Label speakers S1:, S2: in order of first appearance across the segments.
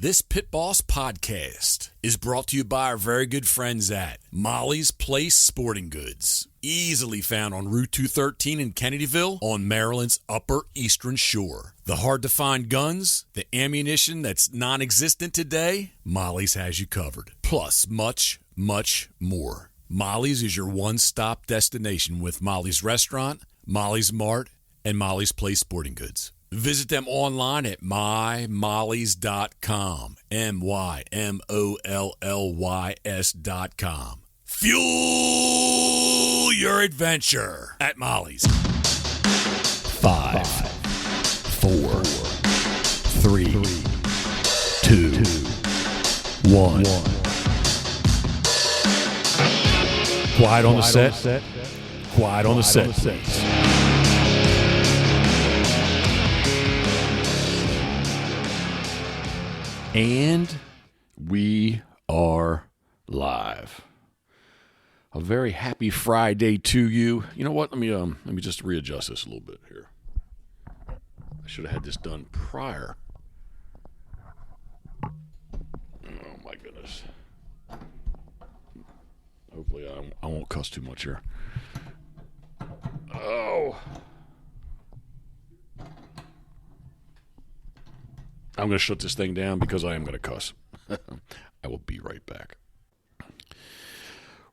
S1: This Pitboss podcast is brought to you by our very good friends at Molly's Place Sporting Goods. Easily found on Route 213 in Kennedyville on Maryland's Upper Eastern Shore. The hard-to-find guns, the ammunition that's non-existent today, Molly's has you covered. Plus, much, much more. Molly's is your one-stop destination with Molly's Restaurant, Molly's Mart, and Molly's Place Sporting Goods. Visit them online at mymollys.com, MYMOLLYS.com. Fuel your adventure at Molly's. 5, 4, 3, 2, 1. Quiet on the set. Quiet on the set, please. And we are live. A very happy Friday to you. You know what? Let me just readjust this a little bit here. I should have had this done prior. Oh my goodness. Hopefully I won't cuss too much here. Oh. I'm going to shut this thing down because I am going to cuss. I will be right back.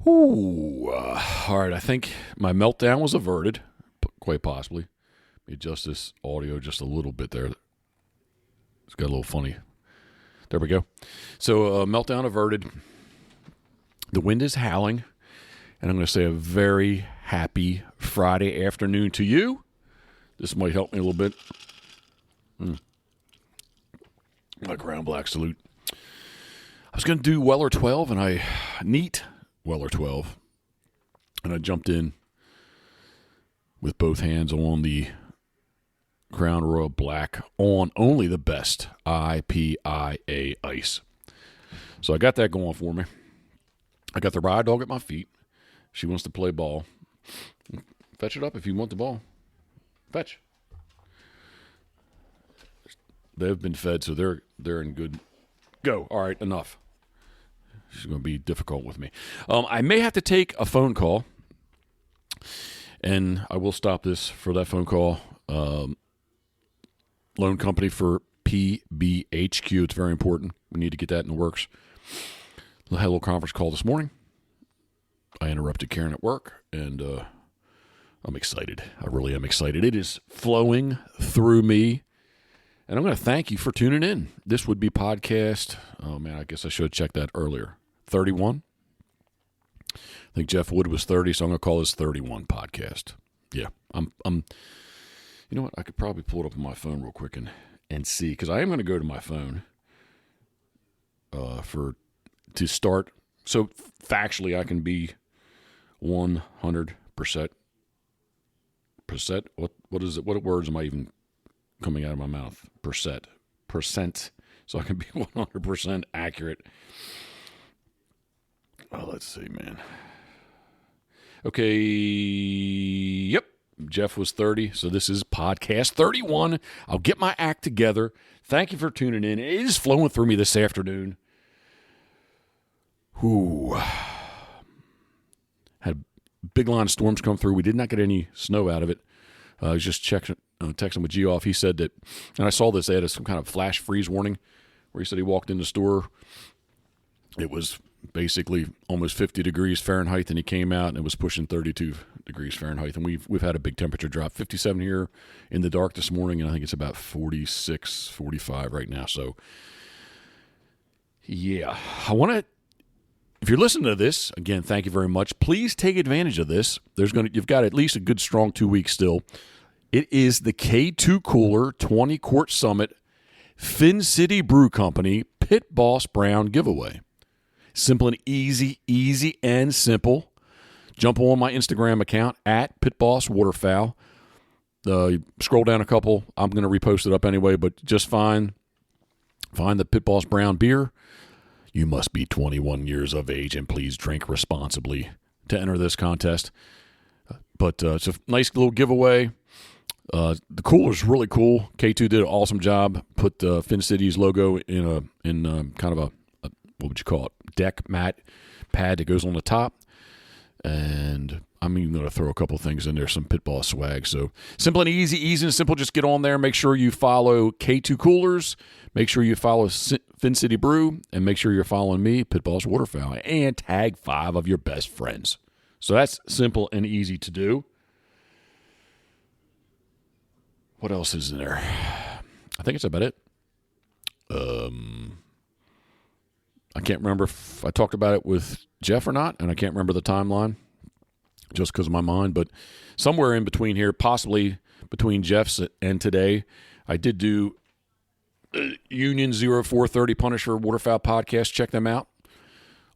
S1: Ooh, all right, I think my meltdown was averted, quite possibly. Let me adjust this audio just a little bit there. It's got a little funny. There we go. So meltdown averted. The wind is howling, and I'm going to say a very happy Friday afternoon to you. This might help me a little bit. My Crown Black salute. I was going to do Weller 12, and I neat Weller 12, and I jumped in with both hands on the Crown Royal Black on only the best IPIA ice. So I got that going for me. I got the ride dog at my feet. She wants to play ball. Fetch it up if you want the ball. Fetch. They've been fed, so they're in good go. All right, enough. She's going to be difficult with me. I may have to take a phone call, and I will stop this for that phone call. Loan company for PBHQ. It's very important. We need to get that in the works. I had a little conference call this morning. I interrupted Karen at work, and I'm excited. I really am excited. It is flowing through me. And I'm going to thank you for tuning in. This would be podcast, oh man, I guess I should have checked that earlier. 31. I think Jeff Wood was 30, so I'm going to call this 31 podcast. Yeah, I'm. You know what? I could probably pull it up on my phone real quick and see, because I am going to go to my phone to start. So factually, I can be 100%. What is it? What words am I even coming out of my mouth? Percent. So I can be 100% accurate. Oh, let's see, man. Okay. Yep. Jeff was 30. So this is podcast 31. I'll get my act together. Thank you for tuning in. It is flowing through me this afternoon. Ooh. Had a big line of storms come through. We did not get any snow out of it. I was just texting with Geoff. He said that, and I saw this, they had some kind of flash freeze warning where he said he walked in the store. It was basically almost 50 degrees Fahrenheit, and he came out and it was pushing 32 degrees Fahrenheit. And we've had a big temperature drop, 57 here in the dark this morning, and I think it's about 46, 45 right now. So, yeah, I want to. If you're listening to this, again, thank you very much. Please take advantage of this. You've got at least a good, strong 2 weeks still. It is the K2 Cooler 20 Quart Summit Fin City Brew Company Pitboss Brown giveaway. Simple and easy and simple. Jump on my Instagram account at Pitboss Waterfowl. Scroll down a couple. I'm going to repost it up anyway, but just find the Pitboss Brown beer. You must be 21 years of age, and please drink responsibly to enter this contest. But it's a nice little giveaway. The cooler's really cool. K2 did an awesome job. Put the Fin City's logo in kind of a what would you call it, deck mat pad that goes on the top. And I'm even going to throw a couple things in there, some Pitboss swag. So simple and easy and simple. Just get on there. Make sure you follow K2 Coolers. Make sure you follow Fin City Brew. And make sure you're following me, Pitboss Waterfowl. And tag 5 of your best friends. So that's simple and easy to do. What else is in there? I think it's about it. I can't remember if I talked about it with Jeff or not, and I can't remember the timeline just because of my mind. But somewhere in between here, possibly between Jeff's and today, I did do Union 0430 Punisher Waterfowl podcast. Check them out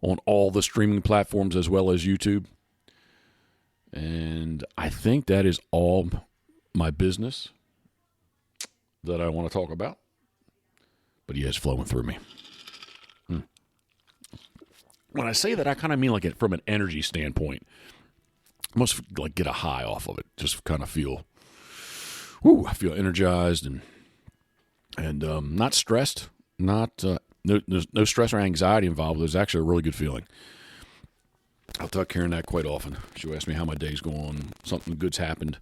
S1: on all the streaming platforms as well as YouTube. And I think that is all my business that I want to talk about. But yeah, it's flowing through me. When I say that, I kind of mean like it from an energy standpoint. I must like get a high off of it. Just kind of feel, I feel energized and not stressed. Not there's no stress or anxiety involved. There's actually a really good feeling. I'll tell Karen that quite often. She'll ask me how my day's going. Something good's happened.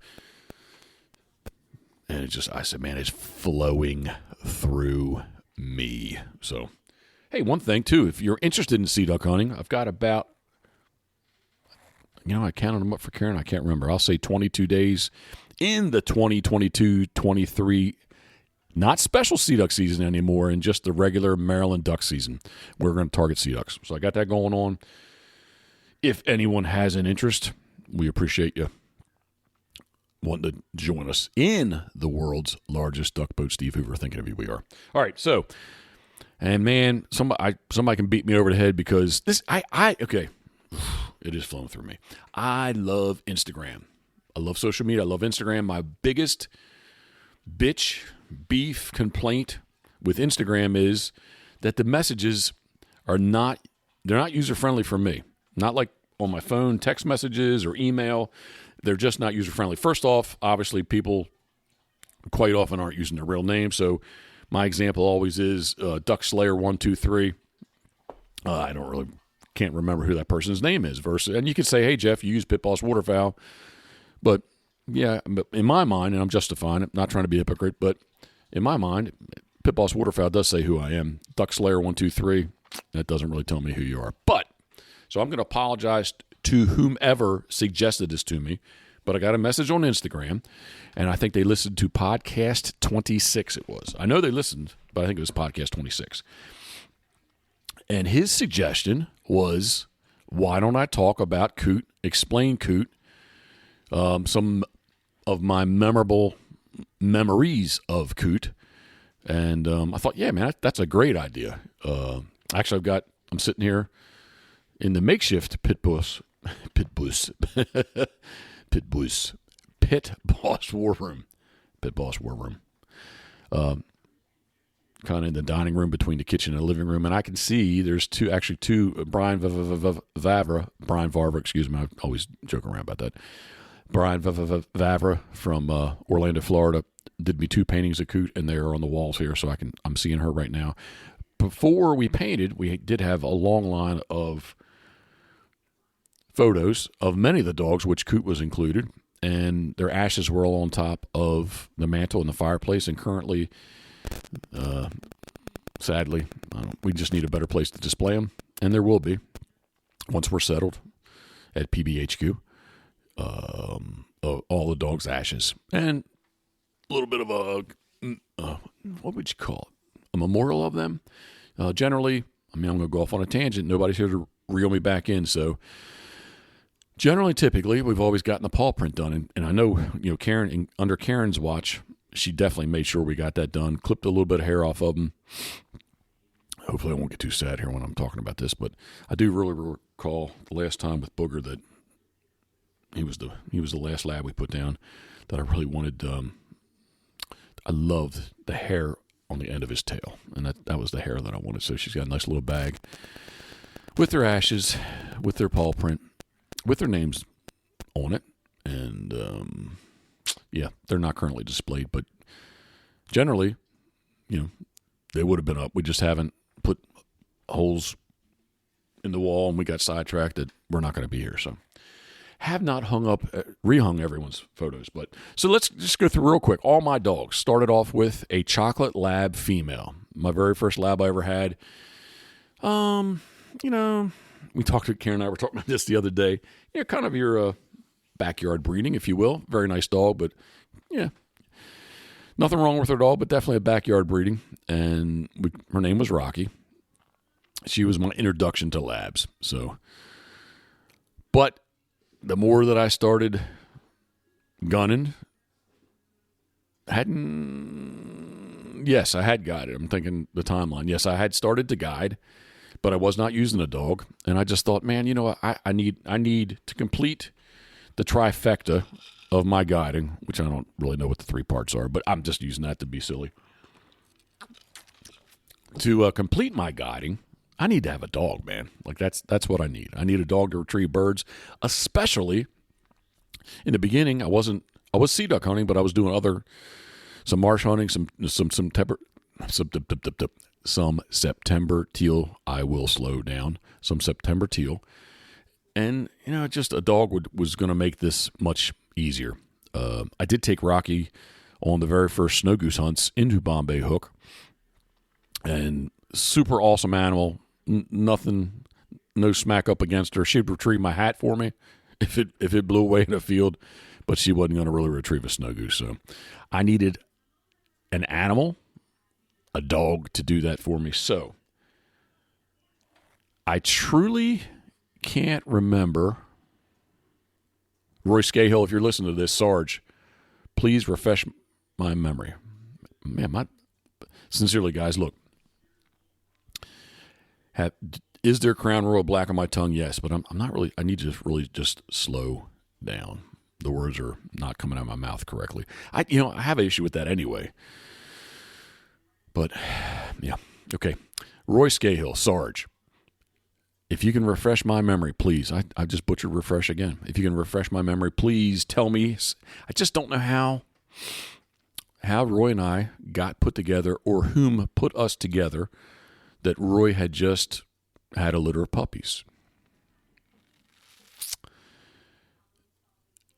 S1: And I said, man, it's flowing through me. So, hey, one thing, too, if you're interested in sea duck hunting, I've got about, I counted them up for Karen. I can't remember. I'll say 22 days in the 2022-23, not special sea duck season anymore, and just the regular Maryland duck season. We're going to target sea ducks. So I got that going on. If anyone has an interest, we appreciate you wanting to join us in the world's largest duck boat. Steve Hoover, thinking of you, we are. All right, so, and man, somebody can beat me over the head because this, okay, it is flowing through me. I love Instagram. I love social media. I love Instagram. My biggest beef complaint with Instagram is that the messages they're not user-friendly for me. Not like on my phone, text messages or email. They're just not user-friendly. First off, obviously, people quite often aren't using their real name. So my example always is Duck Slayer 123. I can't remember who that person's name is. And you could say, hey, Jeff, you use Pitboss Waterfowl. But, yeah, in my mind, and I'm justifying it, not trying to be a hypocrite, but in my mind, Pitboss Waterfowl does say who I am. Duck Slayer 123, that doesn't really tell me who you are. So I'm going to apologize to whomever suggested this to me, but I got a message on Instagram, and I think they listened to podcast 26 it was. I know they listened, but I think it was podcast 26. And his suggestion was, why don't I talk about COOT, explain COOT, some of my memorable memories of COOT. And I thought, yeah, man, that's a great idea. Actually, I'm sitting here in the makeshift Pitboss War Room. Pitboss War Room. Kind of in the dining room between the kitchen and the living room. And I can see there's two, Brian Varva, excuse me, I always joke around about that. Brian Vavra from Orlando, Florida, did me 2 paintings of COOT, and they're on the walls here, so I'm seeing her right now. Before we painted, we did have a long line of photos of many of the dogs, which COOT was included, and their ashes were all on top of the mantle in the fireplace. And currently, sadly, we just need a better place to display them, and there will be once we're settled at PBHQ. All the dogs' ashes and a little bit of what would you call it? A memorial of them. Generally, I'm going to go off on a tangent. Nobody's here to reel me back in, so. Typically, we've always gotten the paw print done, and I know, Karen, under Karen's watch, she definitely made sure we got that done, clipped a little bit of hair off of them. Hopefully I won't get too sad here when I'm talking about this, but I do really recall the last time with Booger that he was the last lab we put down that I really wanted. I loved the hair on the end of his tail, and that was the hair that I wanted. So she's got a nice little bag with their ashes, with their paw print, with their names on it, and yeah, they're not currently displayed, but generally, they would have been up. We just haven't put holes in the wall, and we got sidetracked that we're not going to be here. So have not rehung everyone's photos. But so let's just go through real quick. All my dogs started off with a chocolate lab female. My very first lab I ever had. We talked to Karen and I were talking about this the other day. Kind of your backyard breeding, if you will. Very nice dog, but yeah, nothing wrong with her dog, but definitely a backyard breeding. And her name was Rocky. She was my introduction to labs. So, but the more that I started gunning, yes, I had guided. I'm thinking the timeline. Yes, I had started to guide, but I was not using a dog. And I just thought, man, I need to complete the trifecta of my guiding, which I don't really know what the 3 parts are, but I'm just using that to be silly. To complete my guiding, I need to have a dog, man. Like that's what I need. I need a dog to retrieve birds, especially in the beginning. I was sea duck hunting, but I was doing some marsh hunting, some September teal. I will slow down. Some September teal. And, just a dog was going to make this much easier. I did take Rocky on the very first snow goose hunts into Bombay Hook. And super awesome animal. Nothing, no smack up against her. She'd retrieve my hat for me if it blew away in a field, but she wasn't going to really retrieve a snow goose. So I needed an animal, a dog, to do that for me. So I truly can't remember. Roy Scahill, if you're listening to this, Sarge, please refresh my memory. Man, sincerely, guys, look. Is there Crown Royal black on my tongue? Yes, but I'm not really. I need to really just slow down. The words are not coming out of my mouth correctly. I have an issue with that anyway. But yeah, okay. Roy Scahill, Sarge. If you can refresh my memory, please. I just butchered refresh again. If you can refresh my memory, please tell me. I just don't know how Roy and I got put together, or whom put us together, that Roy had just had a litter of puppies.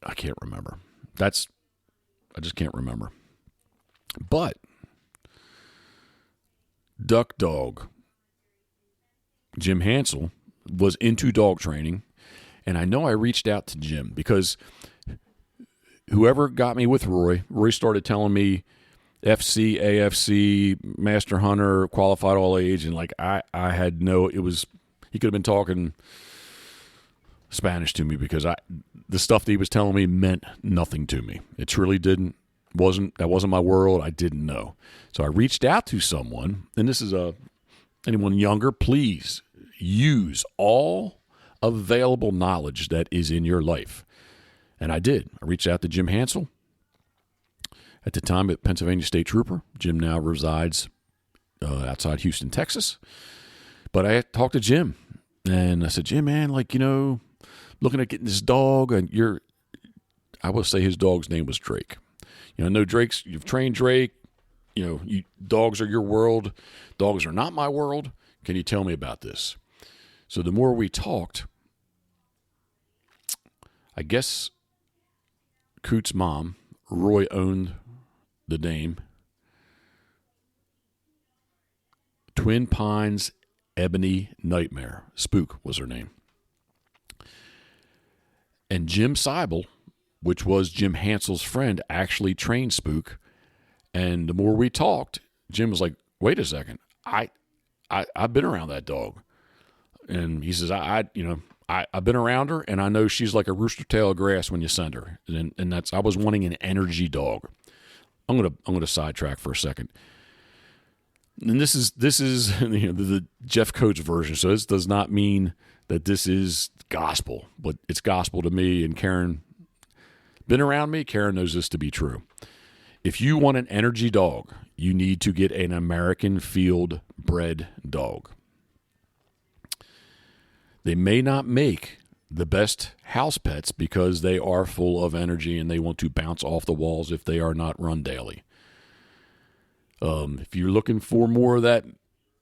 S1: I can't remember. I just can't remember. But Duck Dog, Jim Hansel, was into dog training, and I know I reached out to Jim because whoever got me with Roy started telling me FC, AFC, Master Hunter, qualified all age, and I had he could have been talking Spanish to me because the stuff that he was telling me meant nothing to me. It truly didn't. That wasn't my world. I didn't know. So I reached out to someone, and this is anyone younger, please use all available knowledge that is in your life. And I did. I reached out to Jim Hansel. At the time, a Pennsylvania State Trooper. Jim now resides outside Houston, Texas. But I talked to Jim, and I said, Jim, man, looking at getting this dog, and I will say his dog's name was Drake. I know you've trained Drake. Dogs are your world. Dogs are not my world. Can you tell me about this? So the more we talked, I guess COOT's mom, Roy, owned the name Twin Pines Ebony Nightmare. Spook was her name. And Jim Seibel, which was Jim Hansel's friend, actually trained Spook. And the more we talked, Jim was like, wait a second, I've been around that dog. And he says, I've been around her, and I know she's like a rooster tail of grass when you send her. And I was wanting an energy dog. I'm gonna sidetrack for a second. And this is the Jeff Coates version. So this does not mean that this is gospel, but it's gospel to me. And Karen, been around me, Karen knows this to be true. If you want an energy dog, you need to get an American field bred dog. They may not make the best house pets because they are full of energy and they want to bounce off the walls if they are not run daily. If you're looking for more of that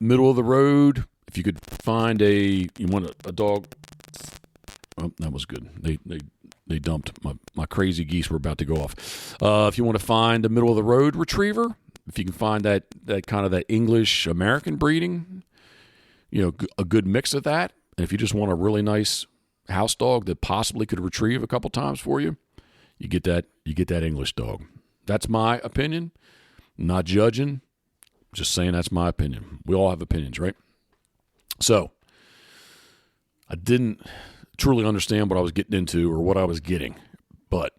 S1: middle of the road, if you could find you want a dog. Oh, that was good. They dumped my crazy geese were about to go off. If you want to find a middle of the road retriever, if you can find that kind of that English American breeding, a good mix of that. And if you just want a really nice house dog that possibly could retrieve a couple times for you, you get that English dog. That's my opinion. Not judging, just saying that's my opinion. We all have opinions, right? So, I didn't truly understand what I was getting into or what I was getting, but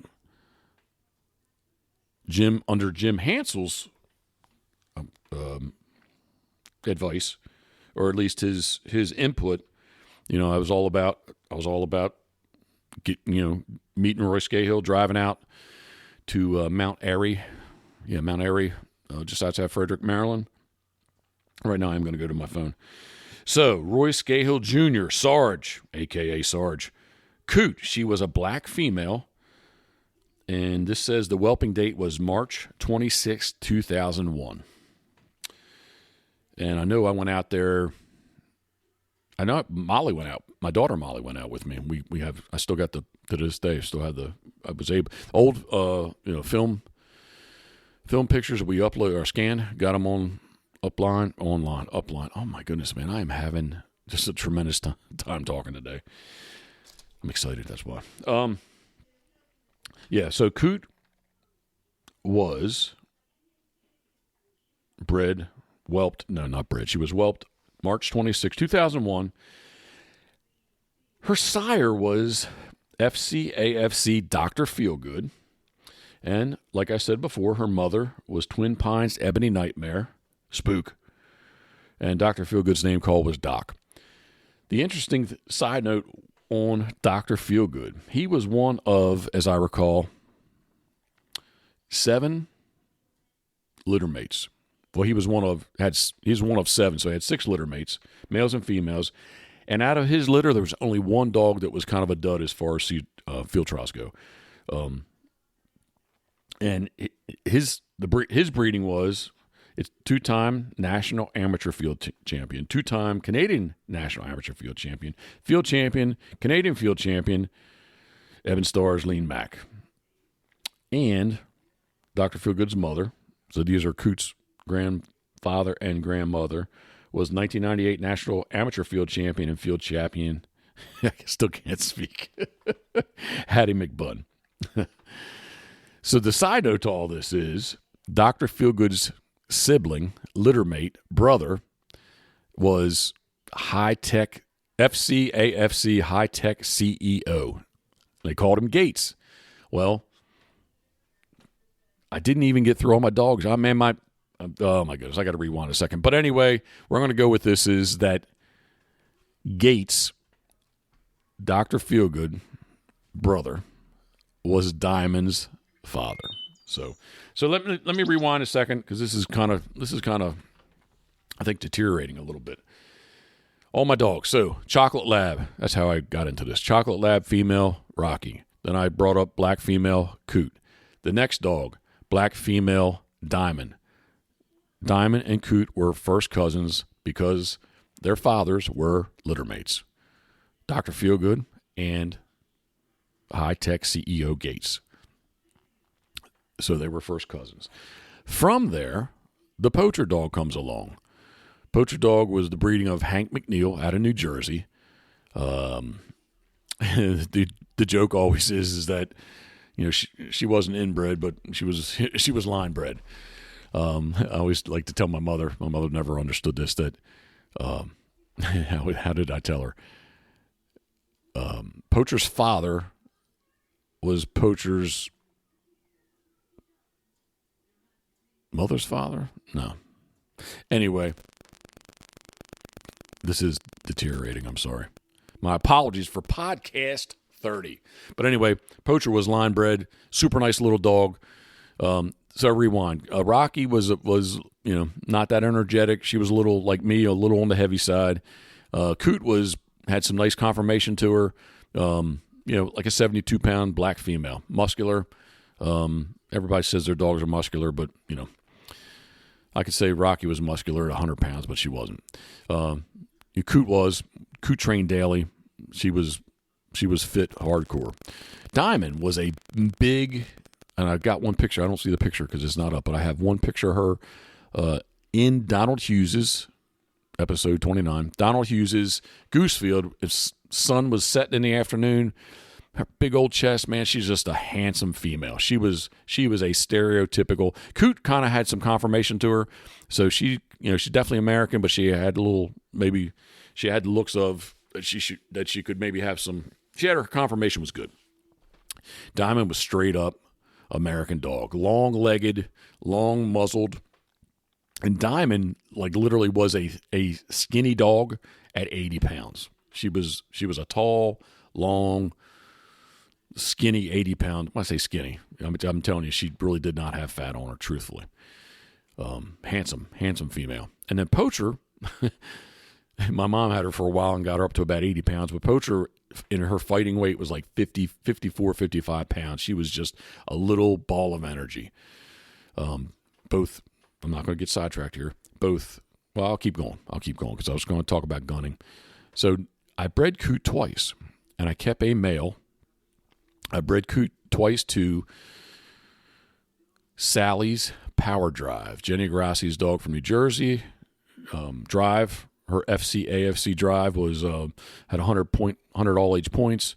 S1: under Jim Hansel's advice, or at least his input, I was all about meeting Roy Scahill, driving out to Mount Airy. Yeah, Mount Airy, just outside Frederick, Maryland. Right now, I'm going to go to my phone. So, Roy Scahill Jr., Sarge, a.k.a. Sarge. COOT, she was a black female. And this says the whelping date was March 26, 2001. And I know I went out there. I know Molly went out. My daughter Molly went out with me. I still got to this day, I was able, old, film pictures we upload or scan, got them on upline. Oh my goodness, man, I am having just a tremendous time talking today. I'm excited, that's why. So COOT was she was whelped March 26, 2001. Her sire was FCAFC Dr. Feelgood. And like I said before, her mother was Twin Pines Ebony Nightmare, Spook. And Dr. Feelgood's name call was Doc. The interesting side note on Dr. Feelgood, he was one of, as I recall, 7 litter mates. Well, he was one of 7, so he had 6 litter mates, males and females. And out of his litter, there was only one dog that was kind of a dud as far as field trials go. And his breeding was, it's 2-time national amateur field champion, 2-time Canadian national amateur field champion, Canadian field champion, Evan Starr's lean Mac. And Dr. Feelgood's mother, so these are COOT's grandfather and grandmother, was 1998 national amateur field champion and field champion. I still can't speak. Hattie McBunn. So the side note to all this is Dr. Feelgood's sibling, littermate, brother, was high-tech, FCAFC high-tech CEO. They called him Gates. Well, I didn't even get through all my dogs. Oh my goodness, I got to rewind a second. But anyway, where I'm going to go with this is that Gates, Dr. Feelgood, brother, was Diamond's father. So let me rewind a second because this is kind of I think deteriorating a little bit. All my dogs. So Chocolate Lab, that's how I got into this. Chocolate Lab female, Rocky. Then I brought up black female, COOT. The next dog, black female, Diamond. Diamond and COOT were first cousins because their fathers were littermates. Dr. Feelgood and high-tech CEO Gates. So they were first cousins. From there, the Poacher dog comes along. Poacher dog was the breeding of Hank McNeil out of New Jersey. The joke always is that she wasn't inbred, but she was line bred. I always like to tell my mother. My mother never understood this. That how did I tell her? Poacher's father was Poacher's mother's father? No. Anyway, this is deteriorating. I'm sorry. My apologies for podcast 30. But anyway, Poacher was line bred, super nice little dog. So rewind. Rocky was not that energetic. She was a little like me, a little on the heavy side. COOT had some nice conformation to her. Like a 72-pound black female, muscular. Everybody says their dogs are muscular, but, I could say Rocky was muscular at 100 pounds, but she wasn't. COOT trained daily. She was fit hardcore. Diamond was a big, and I've got one picture. I don't see the picture because it's not up, but I have one picture of her in Donald Hughes's episode 29. Donald Hughes's goose field. If sun was setting in the afternoon, her big old chest, man, she's just a handsome female. She was a stereotypical. COOT kind of had some confirmation to her, so she's definitely American, but she had she had the looks of that she could maybe have some. She had her confirmation was good. Diamond was straight up American dog, long-legged, long-muzzled, and Diamond literally was a skinny dog at 80 pounds. She was a tall, long, skinny 80-pound. When I say skinny, I'm telling you, she really did not have fat on her. Truthfully, handsome female. And then Poacher. My mom had her for a while and got her up to about 80 pounds, but Poacher in her fighting weight was like 50, 54, 55 pounds. She was just a little ball of energy. Both, I'm not going to get sidetracked here. Both, well, I'll keep going because I was going to talk about gunning. So I bred COOT twice, and I kept a male. I bred COOT twice to Sally's Power Drive, Jenny Grassi's dog from New Jersey. Drive. Her AFC drive was had 100 all age points.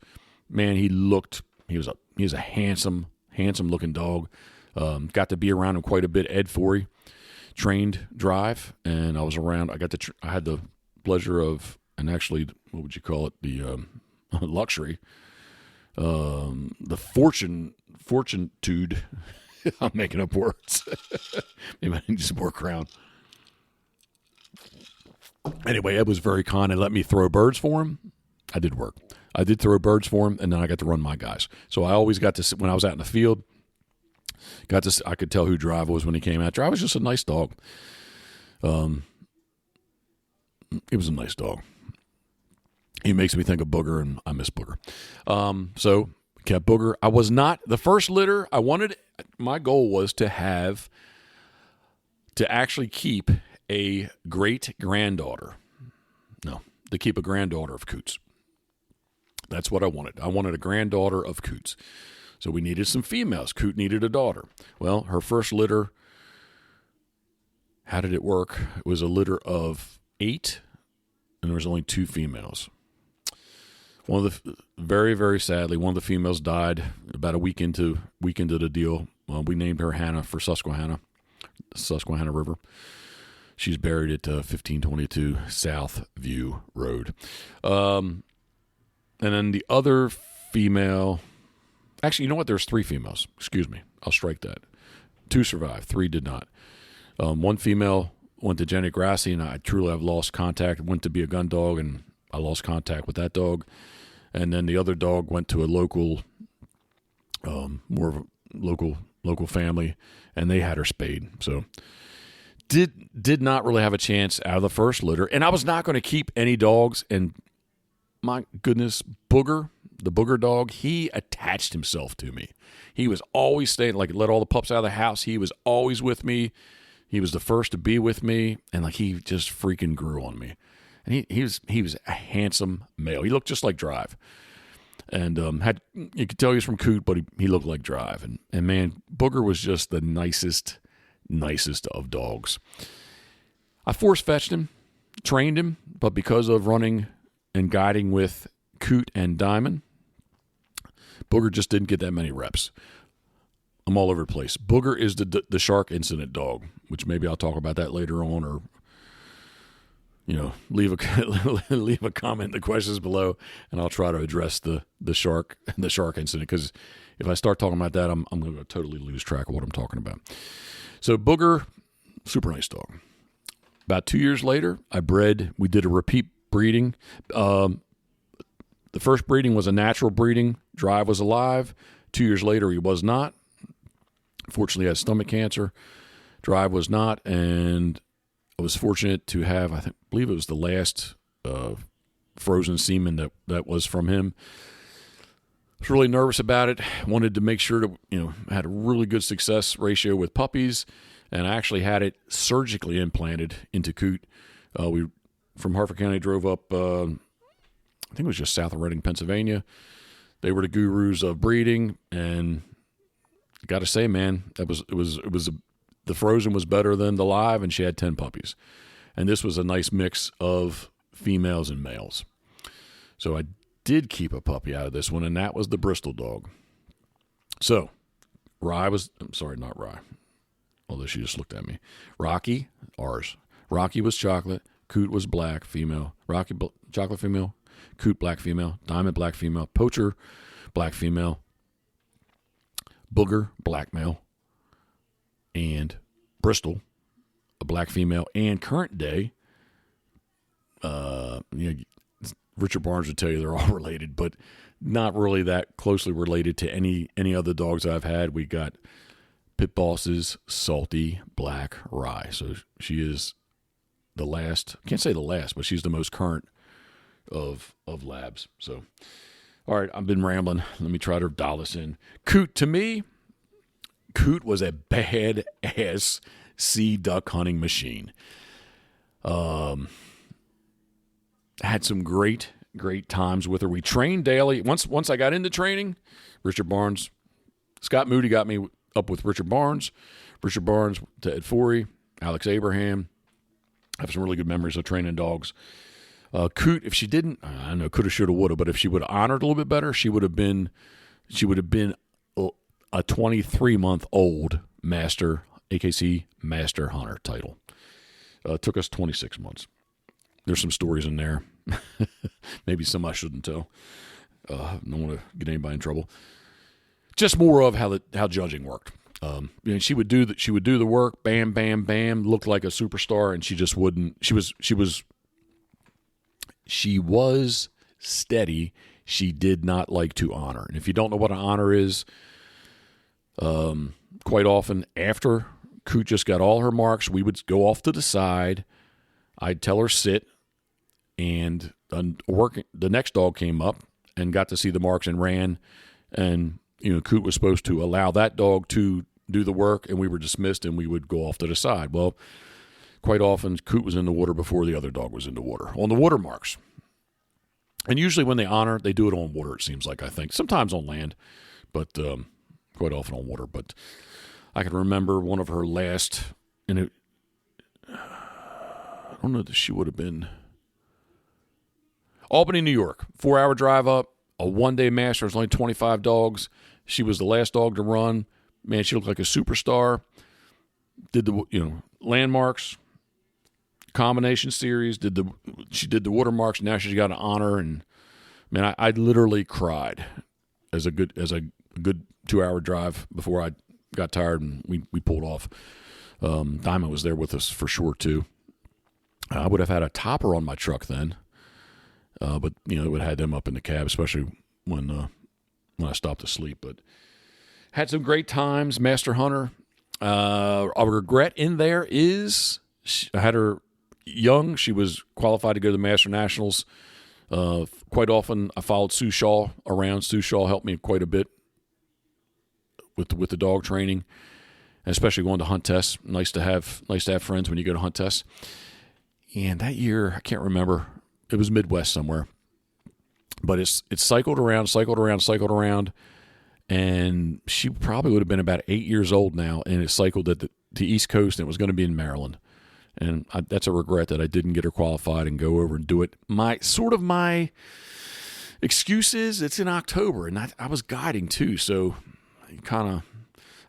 S1: Man, he was a handsome looking dog. Got to be around him quite a bit. Ed Forey trained Drive, and I was around. I had the pleasure of, and actually, what would you call it? The luxury, the fortitude. I'm making up words. Maybe I need some more crown. Anyway, Ed was very kind and let me throw birds for him. I did work. I did throw birds for him, and then I got to run my guys. So I always got to sit, when I was out in the field, I could tell who Drive was when he came out. Drive was just a nice dog. He was a nice dog. He makes me think of Booger, and I miss Booger. So kept Booger. I was not the first litter. My goal was to actually keep a great granddaughter. No, to keep a granddaughter of COOTs. That's what I wanted. I wanted a granddaughter of COOTs. So we needed some females. COOT needed a daughter. Well, her first litter, how did it work? It was a litter of 8, and there was only 2 females. Very, very sadly, one of the females died about a week into the deal. We named her Hannah for Susquehanna River. She's buried at 1522 South View Road. And then the other female, actually, you know what? There's 3 females. Excuse me. I'll strike that. 2 survived. 3 did not. One female went to Jenny Grassi, and I truly have lost contact. Went to be a gun dog, and I lost contact with that dog. And then the other dog went to a local, more of a local family, and they had her spayed. So did not really have a chance out of the first litter. And I was not going to keep any dogs. And my goodness, Booger, the Booger dog, he attached himself to me. He was always staying, let all the pups out of the house. He was always with me. He was the first to be with me, and he just freaking grew on me. And he was a handsome male. He looked just like Drive, and you could tell he was from COOT, but he looked like Drive. And man, Booger was just the nicest of dogs. I force fetched him, trained him, but because of running and guiding with COOT and Diamond, Booger just didn't get that many reps. I'm all over the place. Booger is the shark incident dog, which maybe I'll talk about that later on, or leave a comment in the questions below, and I'll try to address the shark incident, because if I start talking about that, I'm going to totally lose track of what I'm talking about. So Booger, super nice dog. About 2 years later, we did a repeat breeding. The first breeding was a natural breeding. Drive was alive. 2 years later, he was not. Fortunately, he had stomach cancer. Drive was not, and I was fortunate to have, I believe it was the last frozen semen that was from him. was really nervous about it. Wanted to make sure to, had a really good success ratio with puppies, and I actually had it surgically implanted into COOT. We, from Harford County, drove up, I think it was just south of Reading, Pennsylvania. They were the gurus of breeding, and got to say, man, the frozen was better than the live, and she had 10 puppies. And this was a nice mix of females and males. So I did keep a puppy out of this one, and that was the Bristol dog. So not Rye, although she just looked at me. Rocky, ours. Rocky was chocolate. COOT was black, female. Rocky, chocolate female. COOT, black female. Diamond, black female. Poacher, black female. Booger, black male. And Bristol, a black female. And current day, Richard Barnes would tell you they're all related, but not really that closely related to any other dogs I've had. We got Pitboss's Salty Black Rye. So she is the last, can't say the last, but she's the most current of labs. So, all right, I've been rambling. Let me try to dial this in. COOT, to me, COOT was a bad-ass sea duck hunting machine. Had some great times with her. We trained daily. Once I got into training, Richard Barnes, Scott Moody got me up with Richard Barnes to Ed Forey, Alex Abraham. I have some really good memories of training dogs. COOT, if she didn't, I don't know, coulda, shoulda, woulda, but if she would have honored a little bit better, she would have been a 23-month-old master, AKC Master Hunter title. Took us 26 months. There's some stories in there. Maybe some I shouldn't tell. Don't want to get anybody in trouble. Just more of how judging worked. She would do the work. Bam, bam, bam. Looked like a superstar, and she just wouldn't. She was steady. She did not like to honor. And if you don't know what an honor is, quite often after COOT just got all her marks, we would go off to the side. I'd tell her sit, and the next dog came up and got to see the marks and ran. And COOT was supposed to allow that dog to do the work, and we were dismissed, and we would go off to the side. Well, quite often COOT was in the water before the other dog was in the water on the water marks. And usually when they honor, they do it on water, it seems like, I think. Sometimes on land, but quite often on water. But I can remember one of her last, and I don't know that she would have been Albany, New York. 4-hour drive up, a one-day master. There's only 25 dogs. She was the last dog to run. Man, she looked like a superstar. Did the landmarks, combination series. She did the watermarks. Now she's got an honor, and man, I literally cried as a good 2-hour drive before I got tired and we pulled off. Diamond was there with us for sure too. I would have had a topper on my truck then, but it would have had them up in the cab, especially when I stopped to sleep. But had some great times. Master Hunter. A regret in there is I had her young. She was qualified to go to the Master Nationals. Quite often I followed Sue Shaw around. Sue Shaw helped me quite a bit with the dog training, and especially going to hunt tests. Nice to have friends when you go to hunt tests. And that year, I can't remember. It was Midwest somewhere. But it cycled around. And she probably would have been about 8 years old now, and it cycled to the East Coast, and it was going to be in Maryland. And that's a regret that I didn't get her qualified and go over and do it. My excuse is it's in October, and I was guiding too, so kind of,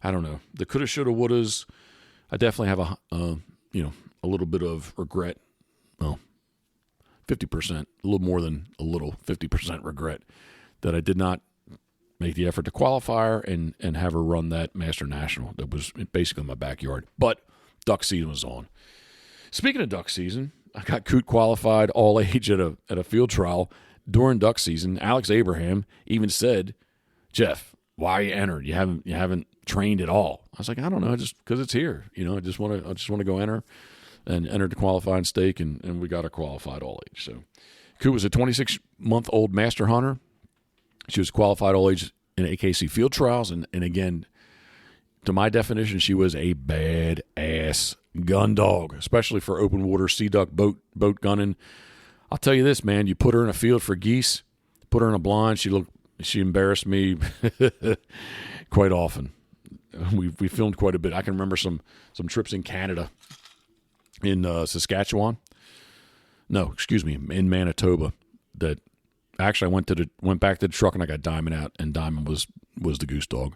S1: I don't know. The coulda, shoulda, wouldas. I definitely have a little bit of regret. Well, 50%, a little more than a little, 50% regret that I did not make the effort to qualify her and have her run that Master National. That was basically in my backyard. But duck season was on. Speaking of duck season, I got COOT qualified all age at a field trial during duck season. Alex Abraham even said, "Jeff, why are you entered? You haven't trained at all." I was like, I don't know, just because it's here. I just want to go enter and enter the qualifying stake, and we got her qualified all age. So COOT was a 26-month-old master hunter. She was qualified all age in AKC field trials. And again, to my definition, she was a bad-ass gun dog, especially for open water sea duck boat gunning. I'll tell you this, man, you put her in a field for geese, put her in a blind, she embarrassed me quite often. We filmed quite a bit. I can remember some trips in Canada, in Saskatchewan. No, excuse me, in Manitoba. That actually I went back to the truck and I got Diamond out, and Diamond was the goose dog.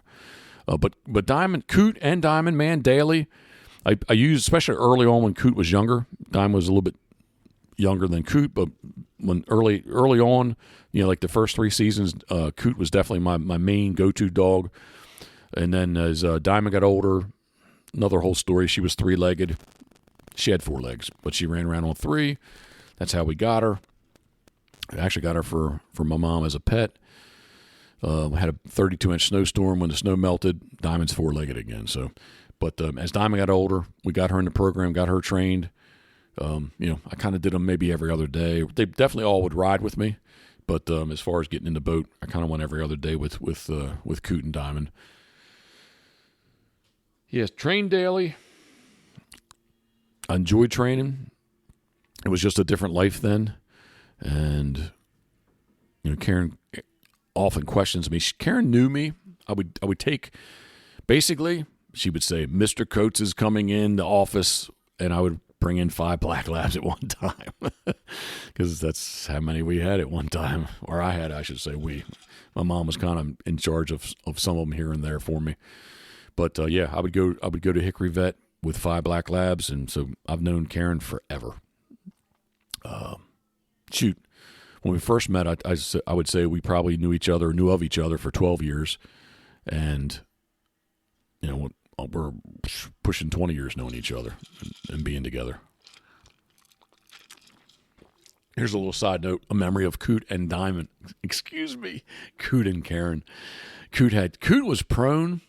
S1: But Diamond, Coot and Diamond, man, daily. I used, especially early on when Coot was younger. Diamond was a little bit younger than Coot, but when early on, like the first 3 seasons, Coot was definitely my main go-to dog. And then as Diamond got older, another whole story. She was 3-legged. She had 4 legs, but she ran around on 3. That's how we got her. I actually got her for my mom as a pet. Had a 32-inch snowstorm. When the snow melted, Diamond's 4-legged again. So, but as Diamond got older, we got her in the program, got her trained. I kind of did them maybe every other day. They definitely all would ride with me, but as far as getting in the boat, I kind of went every other day with Coot and Diamond. Yes, trained daily. I enjoyed training. It was just a different life then, and Karen often questions me. Karen knew me. I would take, basically, she would say, Mr. Coates is coming in the office, and I would bring in 5 black labs at one time, because that's how many we had at one time, or I should say we. My mom was kind of in charge of some of them here and there for me. But I would go to Hickory Vet with 5 black labs, and so I've known Karen forever. When we first met, I would say we probably knew of each other for 12 years, and we're pushing 20 years knowing each other and being together. Here's a little side note, a memory of Coot and Diamond. Excuse me, Coot and Karen. Coot was prone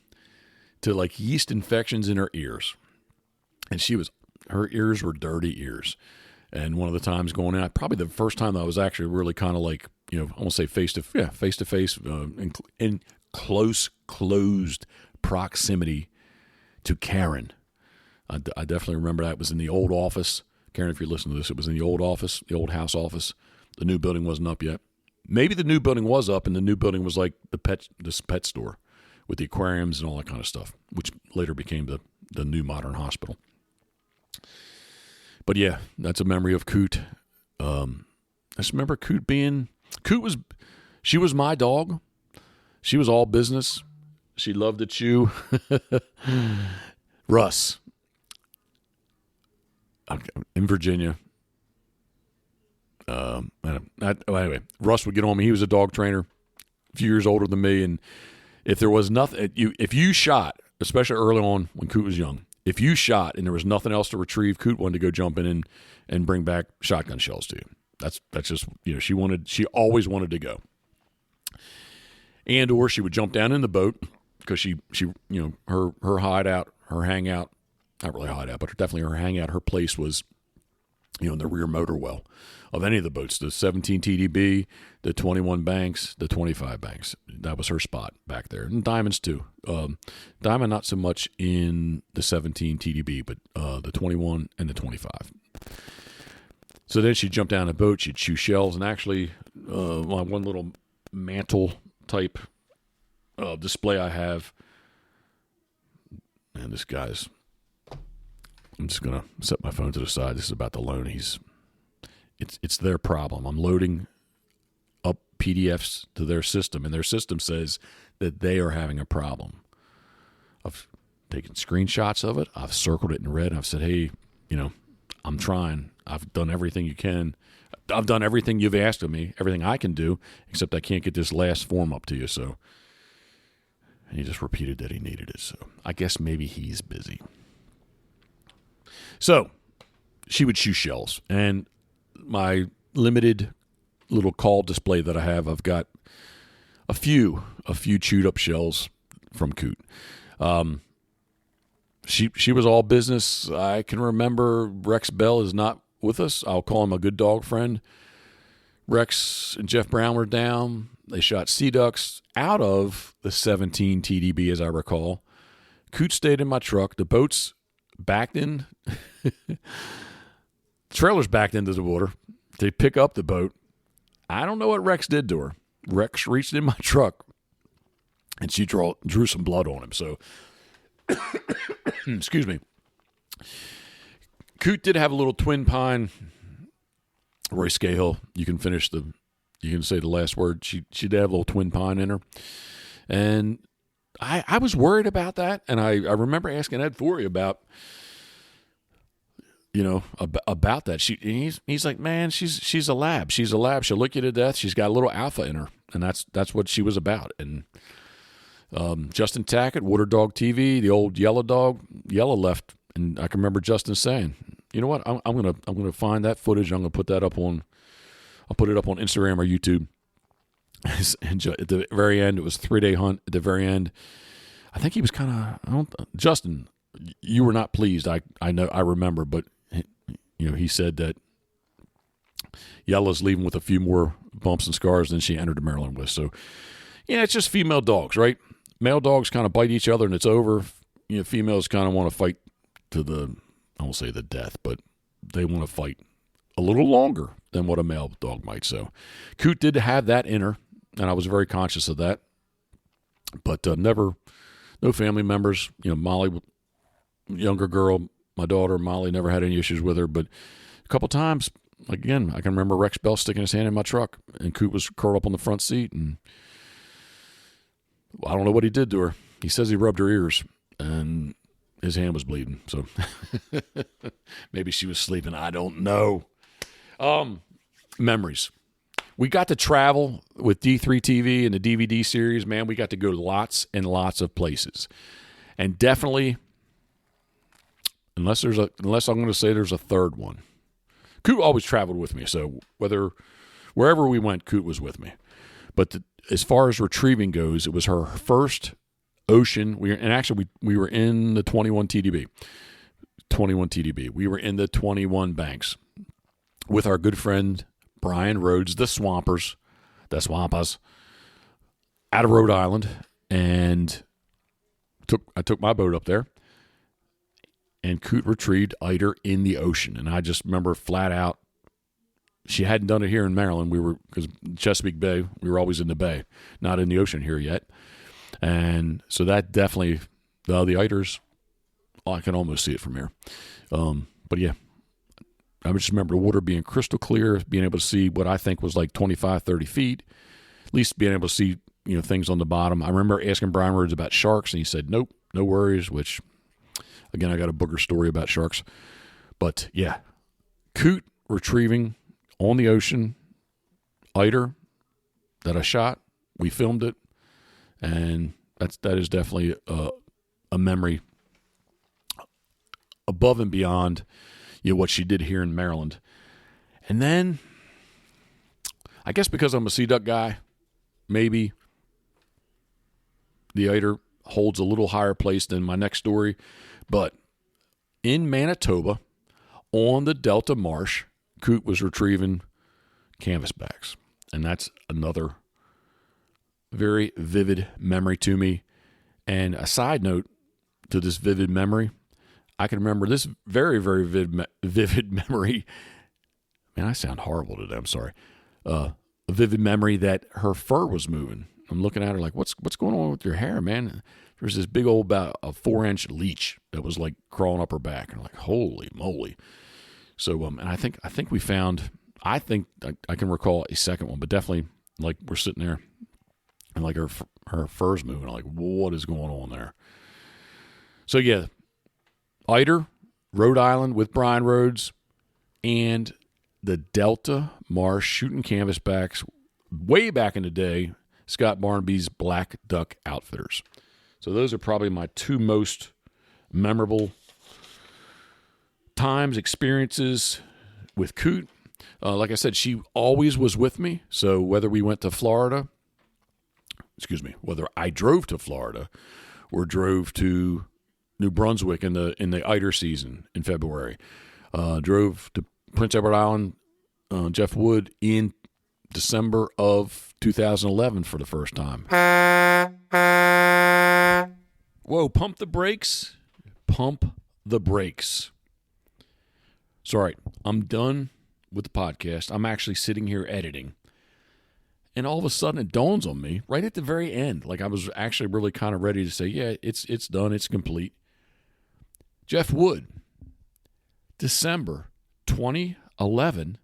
S1: to like yeast infections in her ears, and her ears were dirty ears. And one of the times going out, probably the first time I was actually really kind of like, I won't say face to face, in closed proximity to Karen. I definitely remember that. It was in the old office. Karen, if you're listening to this, it was in the old office, the old house office. The new building wasn't up yet. Maybe the new building was up, and the new building was like this pet store with the aquariums and all that kind of stuff, which later became the new modern hospital. But yeah, that's a memory of Coot. I just remember she was my dog. She was all business. She loved to chew. Russ, in Virginia. Anyway, Russ would get on me. He was a dog trainer, a few years older than me, and if there was nothing, if you shot, especially early on when Coot was young, if you shot and there was nothing else to retrieve, Coot wanted to go jump in and bring back shotgun shells to you. That's just, she always wanted to go. And or she would jump down in the boat because she her hideout, her hangout, not really hideout, but definitely her hangout, her place was, in the rear motor well of any of the boats, the 17 TDB, the 21 banks, the 25 banks. That was her spot back there. And Diamond's too. Diamond not so much in the 17 TDB, but the 21 and the 25. So then she'd jump down a boat, she'd chew shells, and actually one little mantle type display I have, and this guy's, I'm just going to set my phone to the side. This is about the loan. It's their problem. I'm loading up PDFs to their system, and their system says that they are having a problem. I've taken screenshots of it. I've circled it in red. And I've said, hey, I'm trying. I've done everything you can. I've done everything you've asked of me, everything I can do, except I can't get this last form up to you. So, and he just repeated that he needed it. So I guess maybe he's busy. So she would chew shells, and my limited little call display that I have, I've got a few chewed up shells from Coot. She was all business. I can remember Rex Bell is not with us. I'll call him a good dog friend. Rex and Jeff Brown were down. They shot sea ducks out of the 17 TDB, as I recall. COOT stayed in my truck. The boats backed in. Trailers backed into the water. They pick up the boat. I don't know what Rex did to her. Rex reached in my truck, and she drew some blood on him. So, excuse me. COOT did have a little twin pine. Roy Scahill, you can say the last word. She did have a little twin pine in her. And I was worried about that. And I remember asking Ed Forey about that. He's like, man, she's a lab. She's a lab. She'll lick you to death. She's got a little alpha in her. And that's what she was about. And Justin Tackett, Water Dog TV, the old yellow dog, Yellow left. And I can remember Justin saying, you know what? I'm gonna find that footage. I'm gonna put that up on. I'll put it up on Instagram or YouTube. And at the very end, it was a 3-day hunt. At the very end, I think he was kind of Justin. You were not pleased. I know. I remember, but he said that Yella's leaving with a few more bumps and scars than she entered Maryland with. So, yeah, it's just female dogs, right? Male dogs kind of bite each other and it's over. Females kind of want to fight to I won't say the death, but they want to fight a little longer than what a male dog might. So COOT did have that in her, and I was very conscious of that. But no family members. Molly, younger girl, my daughter, Molly, never had any issues with her. But a couple times, again, I can remember Rex Bell sticking his hand in my truck, and COOT was curled up on the front seat, and I don't know what he did to her. He says he rubbed her ears, and his hand was bleeding. So maybe she was sleeping. I don't know. Memories. We got to travel with D3 TV and the DVD series. Man, we got to go lots and lots of places. And definitely, unless I'm going to say there's a third one. COOT always traveled with me. So wherever we went, COOT was with me. But as far as retrieving goes, it was her first ocean. We were in the 21 TDB. We were in the 21 banks with our good friend Brian Rhodes, the Swampas, out of Rhode Island, and I took my boat up there, and COOT retrieved eider in the ocean. And I just remember flat out, she hadn't done it here in Maryland. Because Chesapeake Bay, we were always in the bay, not in the ocean here yet. And so that definitely, the eiders, I can almost see it from here. But yeah, I just remember the water being crystal clear, being able to see what I think was like 25, 30 feet, at least being able to see, things on the bottom. I remember asking Brian Rhodes about sharks, and he said, nope, no worries, which, again, I got a booger story about sharks. But yeah, COOT retrieving on the ocean, eider that I shot. We filmed it. And that is definitely a memory above and beyond what she did here in Maryland. And then, I guess because I'm a sea duck guy, maybe the eider holds a little higher place than my next story. But in Manitoba, on the Delta Marsh, COOT was retrieving canvasbacks. And that's another very vivid memory to me. And a side note to this vivid memory, I can remember this very, very vivid memory. Man, I sound horrible today. I'm sorry. A vivid memory that her fur was moving. I'm looking at her like, what's going on with your hair, man? There's this big old, about a 4-inch leech that was like crawling up her back. And I'm like, holy moly. So, and I think we found, I can recall a second one, but definitely like we're sitting there and like her fur's moving. I'm like, what is going on there? So yeah, eider, Rhode Island with Brian Rhodes, and the Delta Marsh shooting canvasbacks way back in the day, Scott Barnaby's Black Duck Outfitters. So those are probably my two most memorable times, experiences with COOT. Like I said, she always was with me. So whether we went to Florida, whether I drove to Florida or drove to New Brunswick in the eider season in February, drove to Prince Edward Island, Jeff Wood in December of 2011 for the first time. Whoa, pump the brakes. Pump the brakes. Sorry, I'm done with the podcast. I'm actually sitting here editing. And all of a sudden it dawns on me right at the very end. Like I was actually really kind of ready to say, yeah, it's done. It's complete. Jeff Wood, December 2011.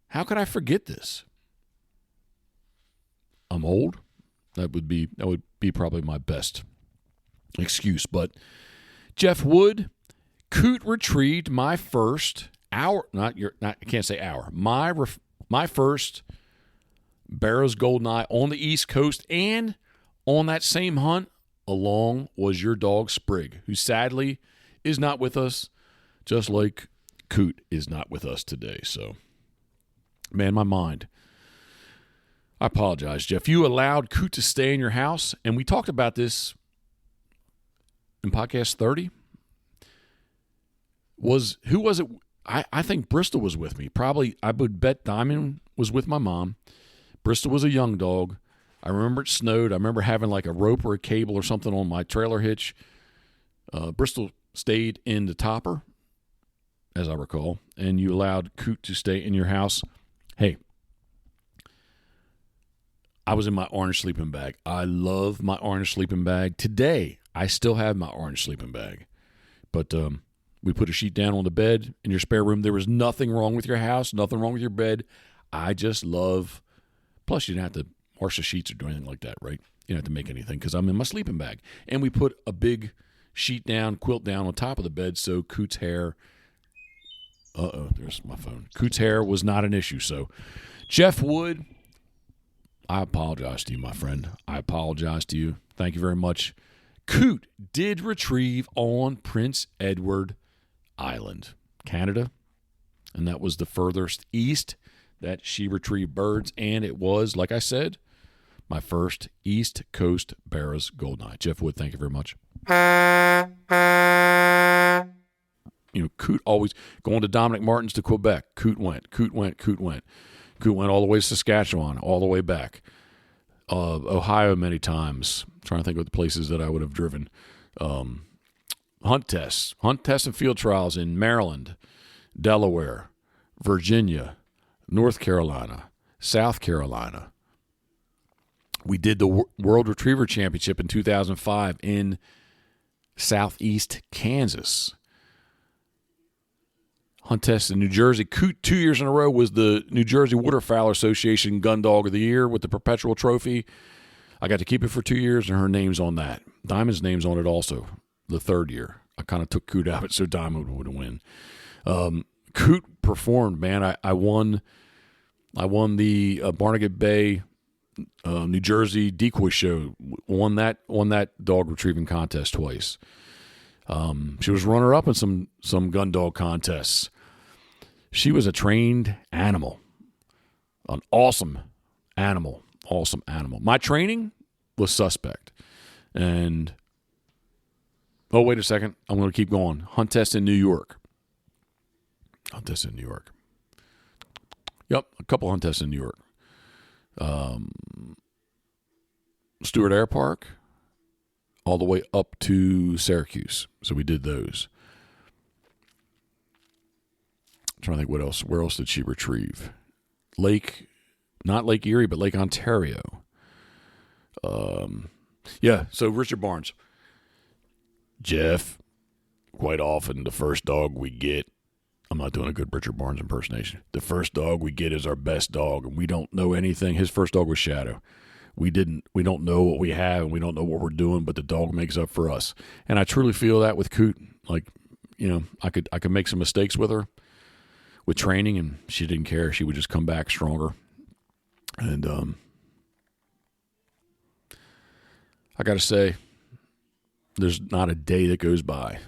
S1: How could I forget this? I'm old. That would be probably my best excuse. But Jeff Wood, COOT retrieved my first my first Barrows Goldeneye on the East Coast, and on that same hunt along was your dog Sprig, who sadly is not with us, just like COOT is not with us today. So, man, my mind. I apologize, Jeff. You allowed COOT to stay in your house, and we talked about this in podcast 30. Who was it? I think Bristol was with me. Probably, I would bet Diamond was with my mom. Bristol was a young dog. I remember it snowed. I remember having like a rope or a cable or something on my trailer hitch. Bristol stayed in the topper, as I recall, and you allowed COOT to stay in your house. Hey, I was in my orange sleeping bag. I love my orange sleeping bag. Today, I still have my orange sleeping bag. But we put a sheet down on the bed in your spare room. There was nothing wrong with your house, nothing wrong with your bed. I just love. Plus, you didn't have to wash the sheets or do anything like that, right? You don't have to make anything because I'm in my sleeping bag. And we put a big sheet down, quilt down on top of the bed so COOT's hair. There's my phone. COOT's hair was not an issue. So, Jeff Wood, I apologize to you, my friend. I apologize to you. Thank you very much. COOT did retrieve on Prince Edward Island, Canada, and that was the furthest east that she retrieved birds, and it was, like I said, my first East Coast Barrows Goldeneye. Jeff Wood, thank you very much. COOT always going to Dominic Martin's to Quebec. COOT went. COOT went all the way to Saskatchewan, all the way back. Ohio many times. I'm trying to think of the places that I would have driven. Hunt tests and field trials in Maryland, Delaware, Virginia, North Carolina, South Carolina. We did the World Retriever Championship in 2005 in Southeast Kansas. Hunt test in New Jersey. COOT 2 years in a row was the New Jersey Waterfowl Association Gun Dog of the Year with the Perpetual Trophy. I got to keep it for 2 years, and her name's on that. Diamond's name's on it also, the third year. I kind of took COOT out so Diamond would win. COOT performed, man. I won the Barnegat Bay, New Jersey decoy show. Won that dog retrieving contest twice. She was runner up in some gun dog contests. She was a trained animal, an awesome animal. My training was suspect, and wait a second, I'm going to keep going. Hunt test in New York. Yep, a couple hunt tests in New York. Stewart Air Park, all the way up to Syracuse. So we did those. I'm trying to think what else. Where else did she retrieve? Not Lake Erie, but Lake Ontario. So Richard Barnes. Jeff, quite often the first dog we get, I'm not doing a good Richard Barnes impersonation. The first dog we get is our best dog, and we don't know anything. His first dog was Shadow. We don't know what we have, and we don't know what we're doing, but the dog makes up for us. And I truly feel that with COOT. Like, I could make some mistakes with her with training, and she didn't care. She would just come back stronger. And I got to say, there's not a day that goes by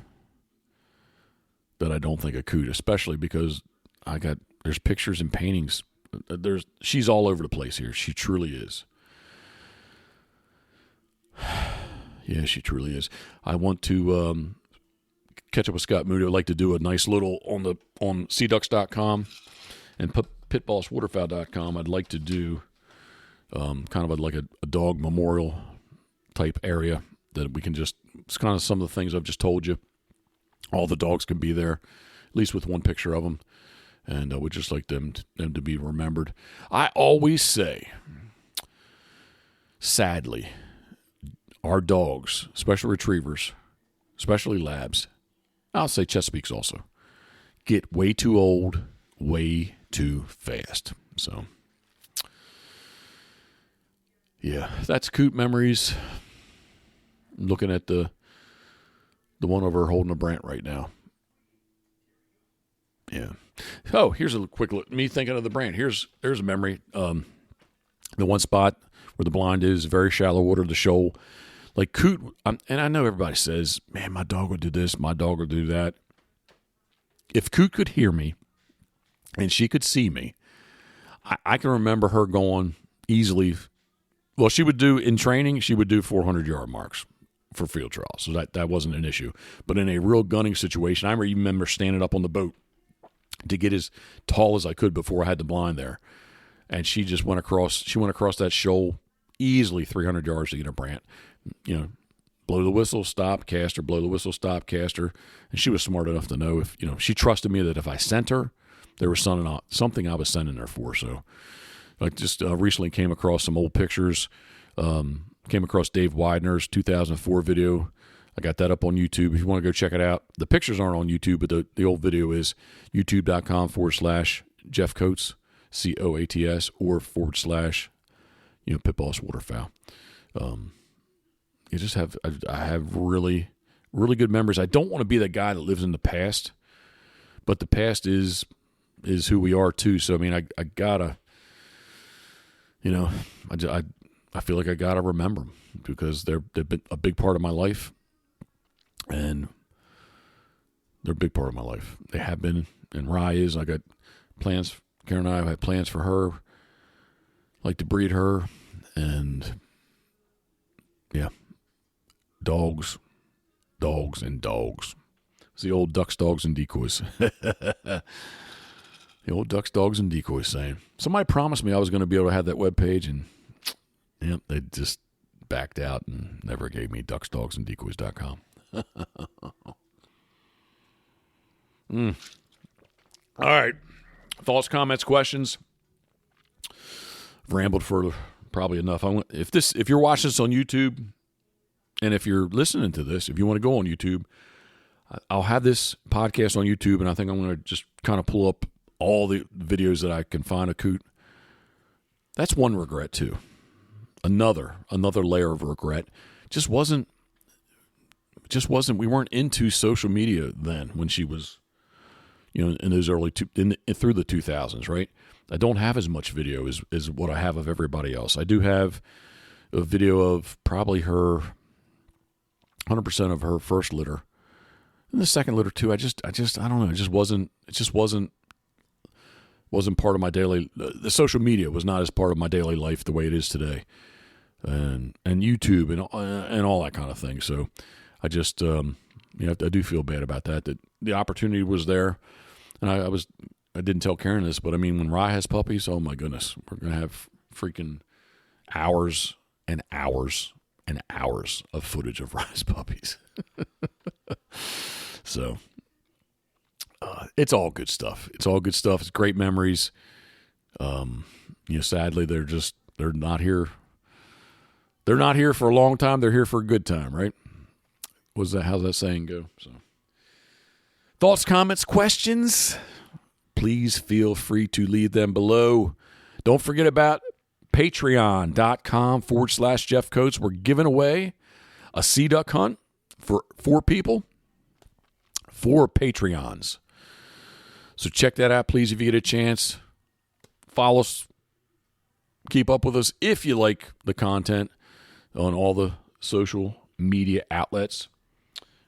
S1: that I don't think of COOT, especially because there's pictures and paintings. She's all over the place here. She truly is. Yeah, she truly is. I want to catch up with Scott Moody. I'd like to do a nice little on cducks.com and put pitbosswaterfowl.com, I'd like to do kind of like a dog memorial type area that we can just, it's kind of some of the things I've just told you. All the dogs can be there, at least with one picture of them. And we'd just like them to be remembered. I always say, sadly, our dogs, special retrievers, especially labs, I'll say Chesapeakes also, get way too old, way too fast. So, yeah, that's COOT memories. I'm looking at the one over holding a Brant right now. Yeah. Oh, here's a quick look. Me thinking of the Brant. There's a memory. The one spot where the blind is, very shallow water, the shoal. Like COOT, and I know everybody says, man, my dog will do this, my dog will do that. If COOT could hear me and she could see me, I can remember her going easily. Well, she would do, in training, she would do 400-yard marks for field trials. So that wasn't an issue. But in a real gunning situation, I remember standing up on the boat to get as tall as I could before I had the blind there. And she just went across that shoal easily 300 yards to get a Brant. You know, blow the whistle, stop, cast her, blow the whistle, stop, cast her. And she was smart enough to know if, she trusted me that if I sent her, there was something I was sending her for. So I just recently came across some old pictures, came across Dave Widener's 2004 video. I got that up on YouTube. If you want to go check it out. The pictures aren't on YouTube, but the old video is youtube.com/Jeff Coates, COATS, or / Pitboss Waterfowl. I have really, really good memories. I don't want to be the guy that lives in the past, but the past is who we are too. So I mean, I gotta, I feel like I gotta remember them because they've been a big part of my life, and they're a big part of my life. They have been, and Rye is. I got plans. Karen and I have had plans for her. Like to breed her, and yeah. Dogs, and dogs. It's the old ducks, dogs, and decoys. The old ducks, dogs, and decoys saying. Somebody promised me I was going to be able to have that webpage, and they just backed out and never gave me ducksdogsanddecoys.com. All right. Thoughts, comments, questions? I've rambled for probably enough. If you're watching this on YouTube, and if you're listening to this, if you want to go on YouTube, I'll have this podcast on YouTube, and I think I'm going to just kind of pull up all the videos that I can find of COOT. That's one regret too. Another layer of regret. Just wasn't. We weren't into social media then when she was, in those early through the 2000s, right? I don't have as much video as what I have of everybody else. I do have a video of probably her. 100% of her first litter, and the second litter too. I don't know. It just wasn't part of my daily. The social media was not as part of my daily life the way it is today, and YouTube and all that kind of thing. So I just I do feel bad about that. That the opportunity was there, and I didn't tell Karen this, but I mean when Rye has puppies, oh my goodness, we're gonna have freaking hours and hours and hours of footage of Rye's puppies. So it's all good stuff. It's great memories. Sadly they're not here. They're not here for a long time. They're here for a good time, right? How's that saying go? So thoughts, comments, questions, please feel free to leave them below. Don't forget about patreon.com / Jeff Coates. We're giving away a sea duck hunt for 4 people, 4 Patreons. So check that out, please, if you get a chance. Follow us. Keep up with us if you like the content on all the social media outlets.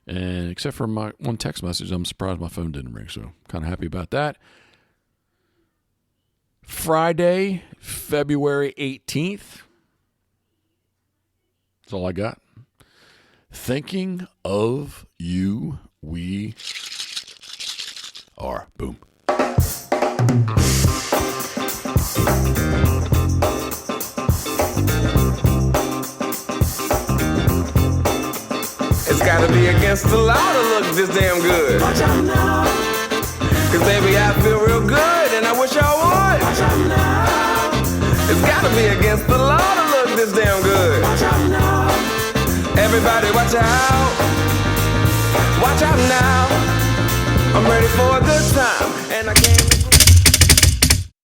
S1: And except for my one text message, I'm surprised my phone didn't ring, so kind of happy about that. Friday, February 18th. That's all I got. Thinking of you, we are. Boom.
S2: against the law to look this damn good. Watch out now. Cause baby, I feel real good and I wish I would. Watch out now. It's gotta be against the law to look this damn good. Watch out now. Everybody watch out. Watch out now. I'm ready for a good time and I can't